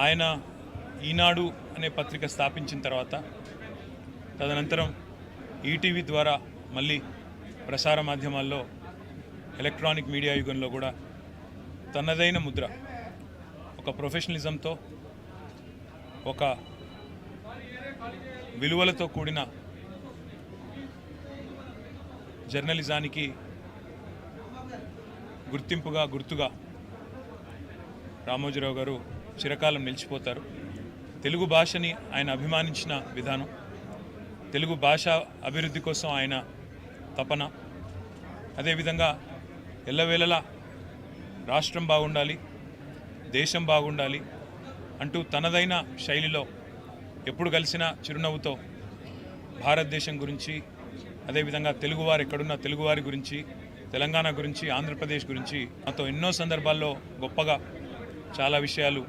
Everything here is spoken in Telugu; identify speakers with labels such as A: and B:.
A: ఆయన ఈనాడు అనే పత్రిక స్థాపించిన తర్వాత తదనంతరం ఈటీవీ ద్వారా మళ్ళీ ప్రసార మాధ్యమాల్లో ఎలక్ట్రానిక్ మీడియా యుగంలో కూడా తనదైన ముద్ర, ఒక ప్రొఫెషనలిజంతో, ఒక విలువలతో కూడిన జర్నలిజానికి గుర్తుగా రామోజీరావు గారు చిరకాలం నిలిచిపోతారు. తెలుగు భాషని ఆయన అభిమానించిన విధానం, తెలుగు భాష అభివృద్ధి కోసం ఆయన తపన, అదేవిధంగా ఎల్లవేళలా రాష్ట్రం బాగుండాలి, దేశం బాగుండాలి అంటూ తనదైన శైలిలో ఎప్పుడు కలిసినా చిరునవ్వుతో భారతదేశం గురించి, అదేవిధంగా తెలుగువారు ఎక్కడున్న తెలుగువారి గురించి, తెలంగాణ గురించి, ఆంధ్రప్రదేశ్ గురించి నాతో ఎన్నో సందర్భాల్లో గొప్పగా చాలా విషయాలు